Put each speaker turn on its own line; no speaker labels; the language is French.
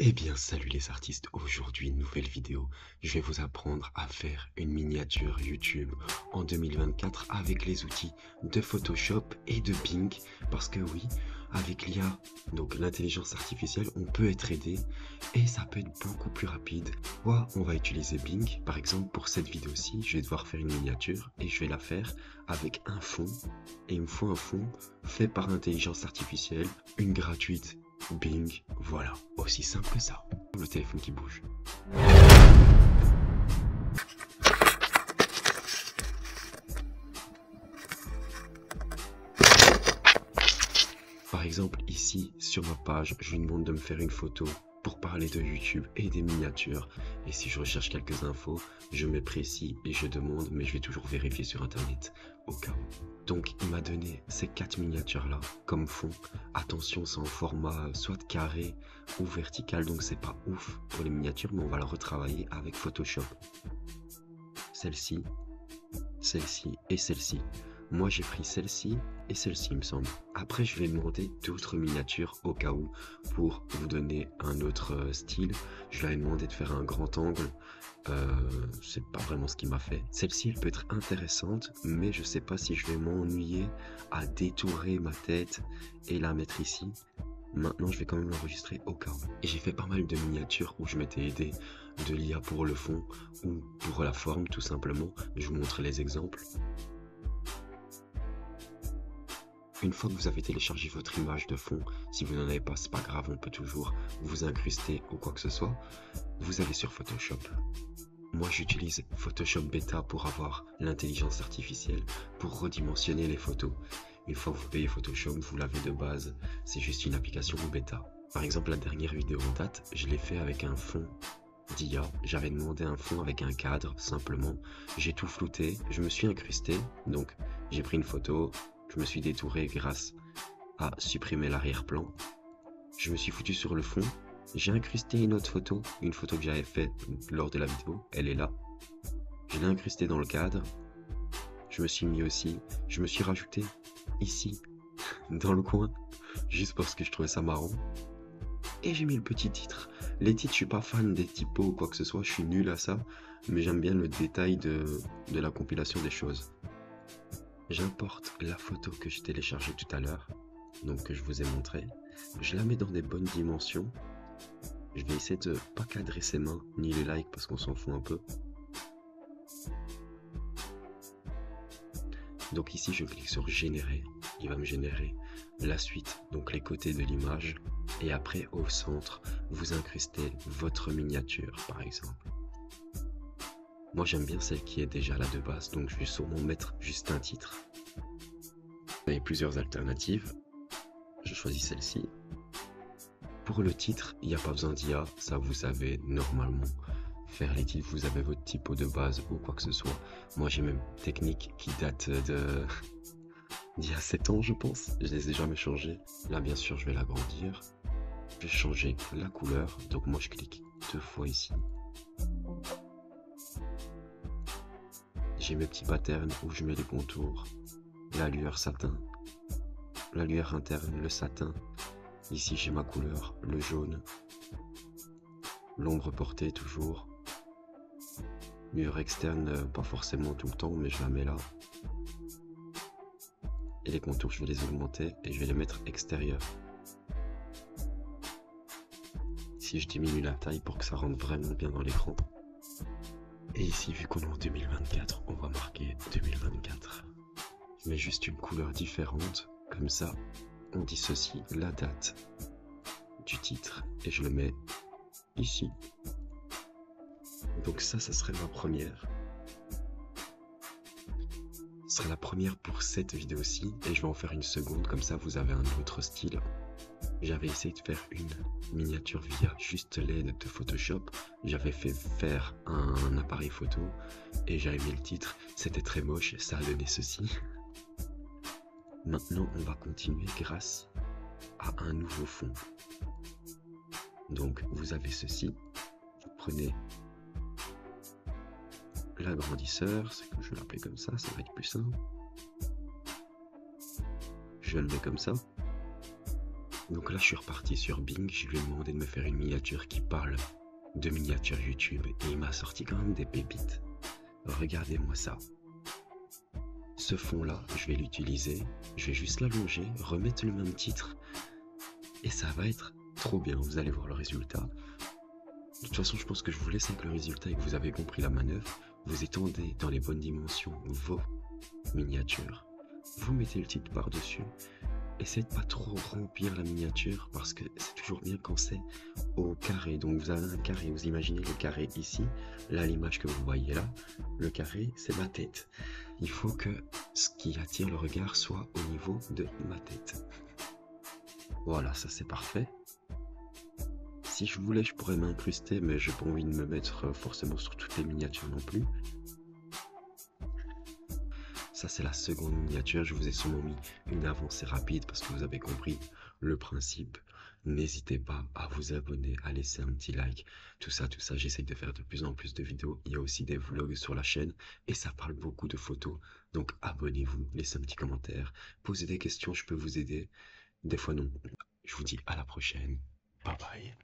Eh bien, salut les artistes, aujourd'hui une nouvelle vidéo. Je vais vous apprendre à faire une miniature YouTube en 2024 avec les outils de Photoshop et de Bing. Parce que oui, avec l'IA, donc l'intelligence artificielle, on peut être aidé et ça peut être beaucoup plus rapide. Soit on va utiliser Bing, par exemple pour cette vidéo-ci, je vais devoir faire une miniature et je vais la faire avec un fond. Et il me faut un fond fait par l'intelligence artificielle, une gratuite. Bing, voilà, aussi simple que ça. Le téléphone qui bouge. Par exemple, ici, sur ma page, je lui demande de me faire une photo pour parler de YouTube et des miniatures. Et si je recherche quelques infos, je mets précis et je demande, mais je vais toujours vérifier sur Internet, au cas où. Donc, il m'a donné ces 4 miniatures-là comme fond. Attention, c'est en format soit carré ou vertical, donc c'est pas ouf pour les miniatures, mais on va le retravailler avec Photoshop. Celle-ci, celle-ci et celle-ci. Moi j'ai pris celle-ci et celle-ci il me semble. Après je vais demander d'autres miniatures au cas où pour vous donner un autre style. Je lui ai demandé de faire un grand angle. C'est pas vraiment ce qu'il m'a fait. Celle-ci elle peut être intéressante mais je sais pas si je vais m'ennuyer à détourer ma tête et la mettre ici. Maintenant, je vais quand même l'enregistrer au cas où. Et j'ai fait pas mal de miniatures où je m'étais aidé de l'IA pour le fond ou pour la forme, tout simplement. Je vous montre les exemples. Une fois que vous avez téléchargé votre image de fond, si vous n'en avez pas, c'est pas grave, on peut toujours vous incruster ou quoi que ce soit. Vous allez sur Photoshop. Moi, j'utilise Photoshop Beta pour avoir l'intelligence artificielle pour redimensionner les photos. Une fois que vous payez Photoshop, vous l'avez de base, c'est juste une application bêta. Par exemple, la dernière vidéo en date, je l'ai fait avec un fond d'IA. J'avais demandé un fond avec un cadre, simplement. J'ai tout flouté, je me suis incrusté, donc j'ai pris une photo, je me suis détouré grâce à supprimer l'arrière-plan. Je me suis foutu sur le fond, j'ai incrusté une autre photo, une photo que j'avais faite lors de la vidéo, elle est là. Je l'ai incrustée dans le cadre. Je me suis mis aussi, je me suis rajouté ici, dans le coin, juste parce que je trouvais ça marrant. Et j'ai mis le petit titre. Les titres, je suis pas fan des typos ou quoi que ce soit, je suis nul à ça, mais j'aime bien le détail de la compilation des choses. J'importe la photo que j'ai téléchargée tout à l'heure, donc que je vous ai montré. Je la mets dans des bonnes dimensions. Je vais essayer de pas cadrer ses mains ni les likes parce qu'on s'en fout un peu. Donc ici je clique sur générer, il va me générer la suite, donc les côtés de l'image, et après au centre, vous incrustez votre miniature par exemple. Moi j'aime bien celle qui est déjà là de base, donc je vais sûrement mettre juste un titre. Vous avez plusieurs alternatives, je choisis celle-ci. Pour le titre, il n'y a pas besoin d'IA, ça vous savez normalement faire les titres, vous avez votre typo de base ou quoi que ce soit. Moi j'ai même technique qui date d'il y a 7 ans je pense, je les ai jamais changés. Là bien sûr je vais l'agrandir, je vais changer la couleur, donc moi je clique 2 fois ici. J'ai mes petits patterns où je mets les contours, la lueur satin, la lueur interne, le satin. Ici j'ai ma couleur, le jaune, l'ombre portée toujours. Lueur externe, pas forcément tout le temps, mais je la mets là. Et les contours, je vais les augmenter et je vais les mettre extérieurs. Ici, je diminue la taille pour que ça rentre vraiment bien dans l'écran. Et ici, vu qu'on est en 2024, on va marquer 2024. Je mets juste une couleur différente, comme ça, on dissocie la date du titre et je le mets ici. Donc ça serait ma première. Ce sera la première pour cette vidéo-ci et je vais en faire une seconde, comme ça vous avez un autre style. J'avais essayé de faire une miniature via juste l'aide de Photoshop. J'avais fait faire un appareil photo et j'avais mis le titre. C'était très moche, ça a donné ceci. Maintenant, on va continuer grâce à un nouveau fond. Donc, vous avez ceci. Vous prenez l'agrandisseur, c'est que je vais l'appeler comme ça va être plus simple. Je le mets comme ça. Donc là, je suis reparti sur Bing, je lui ai demandé de me faire une miniature qui parle de miniature YouTube et il m'a sorti quand même des pépites. Regardez-moi ça. Ce fond-là, je vais l'utiliser, je vais juste l'allonger, remettre le même titre et ça va être trop bien, vous allez voir le résultat. De toute façon, je pense que je vous laisse avec le résultat et que vous avez compris la manœuvre. Vous étendez dans les bonnes dimensions vos miniatures. Vous mettez le titre par-dessus. Essayez de pas trop remplir la miniature parce que c'est toujours bien quand c'est au carré. Donc vous avez un carré, vous imaginez le carré ici. Là, l'image que vous voyez là, le carré, c'est ma tête. Il faut que ce qui attire le regard soit au niveau de ma tête. Voilà, ça c'est parfait. Si je voulais, je pourrais m'incruster, mais j'ai pas envie de me mettre forcément sur toutes les miniatures non plus. Ça, c'est la seconde miniature. Je vous ai sûrement mis une avancée rapide parce que vous avez compris le principe. N'hésitez pas à vous abonner, à laisser un petit like. Tout ça, j'essaye de faire de plus en plus de vidéos. Il y a aussi des vlogs sur la chaîne et ça parle beaucoup de photos. Donc, abonnez-vous, laissez un petit commentaire, posez des questions, je peux vous aider. Des fois, non. Je vous dis à la prochaine. Bye bye.